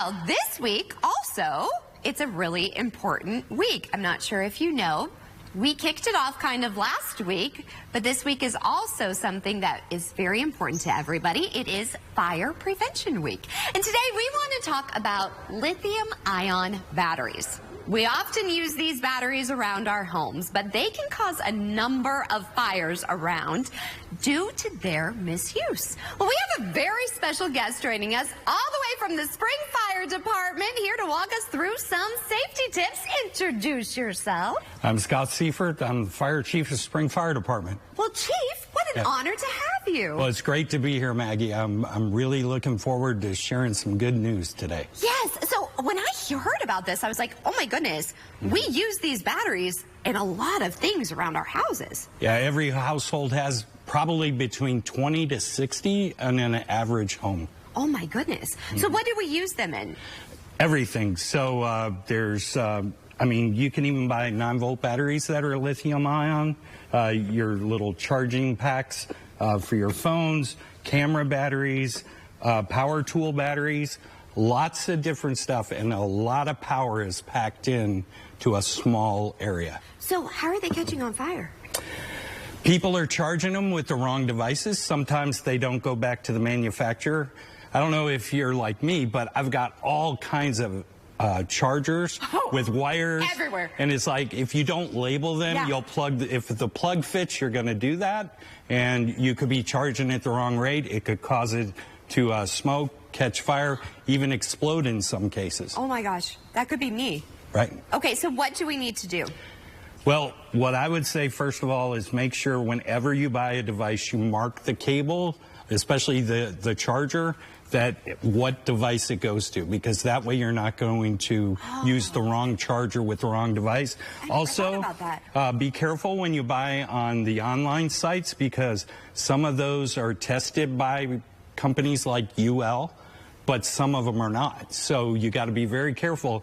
Well, this week also, it's a really important week. I'm not sure if you know. We kicked it off kind of last week, but this week is also something that is very important to everybody. It is Fire Prevention Week. And today we want to talk about lithium-ion batteries. We often use these batteries around our homes, but they can cause a number of fires around due to their misuse. Well, we have a very special guest joining us all the way from the Spring Fire Department here to walk us through some safety tips. Introduce yourself. I'm Scott Seifert. I'm the Fire Chief of Spring Fire Department. Well, Chief, what an honor to have you. Well, it's great to be here, Maggie. I'm really looking forward to sharing some good news today. Yes. So when I heard about this, I was like, oh my goodness, we use these batteries in a lot of things around our houses. Yeah, every household has probably between 20 to 60 in an average home. Oh my goodness. So what do we use them in? Everything. So there's, I mean, you can even buy 9-volt batteries that are lithium ion, your little charging packs for your phones, camera batteries, power tool batteries, lots of different stuff, and a lot of power is packed in to a small area. So how are they catching on fire? People are charging them with the wrong devices. Sometimes they don't go back to the manufacturer. I don't know if you're like me, but I've got all kinds of chargers with wires everywhere. And it's like, if you don't label them, you'll plug, if the plug fits, you're going to do that. And you could be charging at the wrong rate. It could cause it to smoke, catch fire, even explode in some cases. Oh my gosh, that could be me. Right. Okay, so what do we need to do? Well, what I would say, first of all, is make sure whenever you buy a device, you mark the cable, especially the charger, that what device it goes to, because that way you're not going to use the wrong charger with the wrong device. Also, be careful when you buy on the online sites, because some of those are tested by companies like UL, but some of them are not. So you got to be very careful.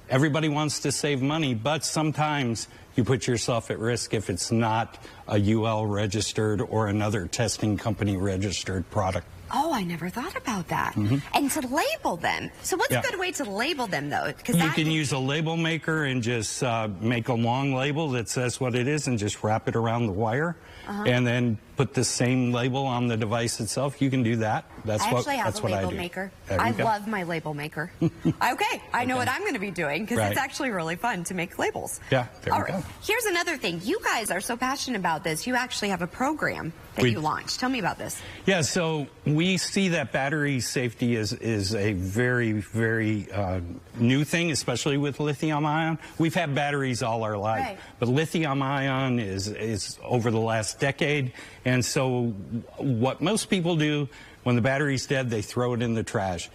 Everybody wants to save money, but sometimes you put yourself at risk if it's not a UL registered or another testing company registered product. Oh, I never thought about that. And to label them. So what's a good way to label them, though? Because you can use a label maker and just make a long label that says what it is and just wrap it around the wire. And then put the same label on the device itself. You can do that. That's what I do. I actually have a label maker. I love my label maker. Okay, I know what I'm going to be doing, because it's actually really fun to make labels. Yeah, there we go. Here's another thing. You guys are so passionate about this. You actually have a program that you launched. Tell me about this. Yeah, so we see that battery safety is a very, very new thing, especially with lithium ion. We've had batteries all our life, but lithium ion is over the last decade. And so what most people do when the battery's dead, they throw it in the trash.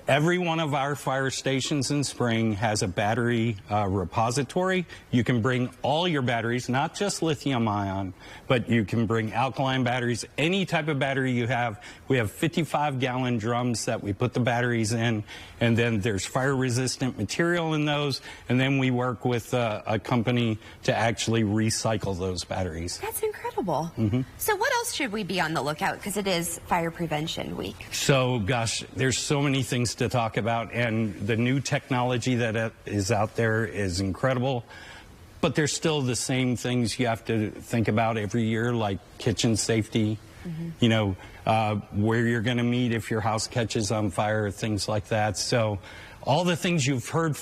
Every one of our fire stations in Spring has a battery repository. You can bring all your batteries, not just lithium ion, but you can bring alkaline batteries, any type of battery you have. We have 55-gallon drums that we put the batteries in, and then there's fire-resistant material in those, and then we work with a company to actually recycle those batteries. That's incredible. So what else should we be on the lookout, because it is Fire Prevention Week? So, gosh, there's so many things to talk about, and the new technology that is out there is incredible, but there's still the same things you have to think about every year, like kitchen safety, you know, where you're going to meet if your house catches on fire, things like that. So all the things you've heard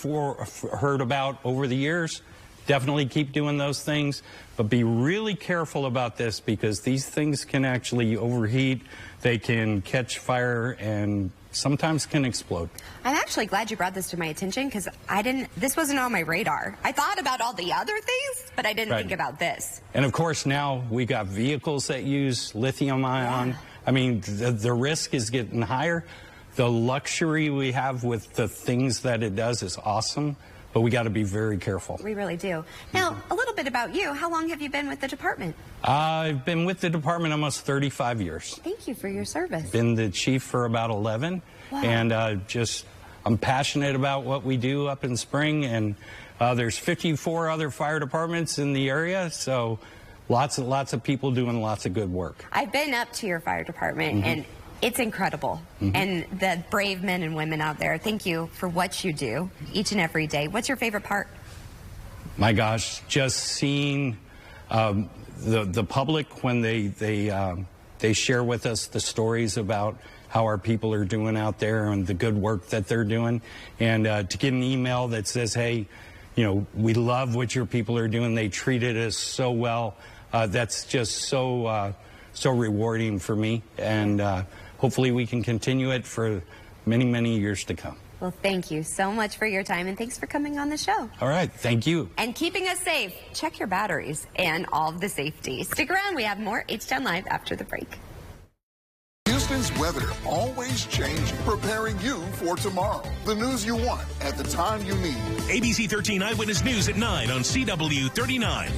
about over the years, definitely keep doing those things, but be really careful about this, because these things can actually overheat, they can catch fire, and sometimes can explode. I'm actually glad you brought this to my attention, because this wasn't on my radar. I thought about all the other things, but I didn't think about this. And of course now we got vehicles that use lithium ion. I mean, the risk is getting higher. The luxury we have with the things that it does is awesome, but we got to be very careful. We really do. Now, a little bit about you. How long have you been with the department? I've been with the department almost 35 years. Thank you for your service. Been the chief for about 11. Wow. And I'm passionate about what we do up in Spring, and there's 54 other fire departments in the area, so lots and lots of people doing lots of good work. I've been up to your fire department, and It's incredible. And the brave men and women out there, thank you for what you do each and every day. What's your favorite part? My gosh, just seeing the public when they share with us the stories about how our people are doing out there and the good work that they're doing. And to get an email that says, hey, you know, we love what your people are doing. They treated us so well. That's just so rewarding for me. And hopefully we can continue it for many, many years to come. Well, thank you so much for your time, and thanks for coming on the show. All right, thank you. And keeping us safe. Check your batteries and all of the safety. Stick around. We have more HTown Live after the break. Houston's weather always changing, preparing you for tomorrow. The news you want at the time you need. ABC 13 Eyewitness News at 9 on CW39.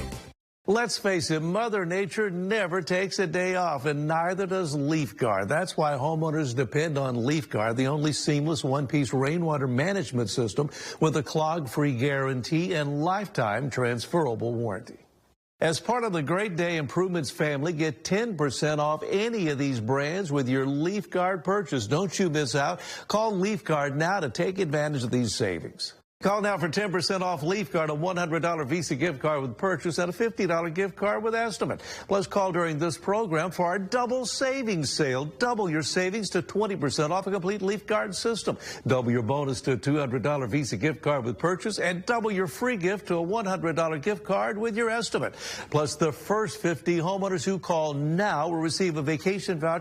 Let's face it, Mother Nature never takes a day off, and neither does Leaf Guard. That's why homeowners depend on Leaf Guard, the only seamless one-piece rainwater management system with a clog-free guarantee and lifetime transferable warranty. As part of the Great Day Improvements family, get 10% off any of these brands with your Leaf Guard purchase. Don't you miss out. Call Leaf Guard now to take advantage of these savings. Call now for 10% off Leaf Guard, a $100 Visa gift card with purchase, and a $50 gift card with estimate. Plus, call during this program for our double savings sale. Double your savings to 20% off a complete Leaf Guard system. Double your bonus to a $200 Visa gift card with purchase, and double your free gift to a $100 gift card with your estimate. Plus, the first 50 homeowners who call now will receive a vacation voucher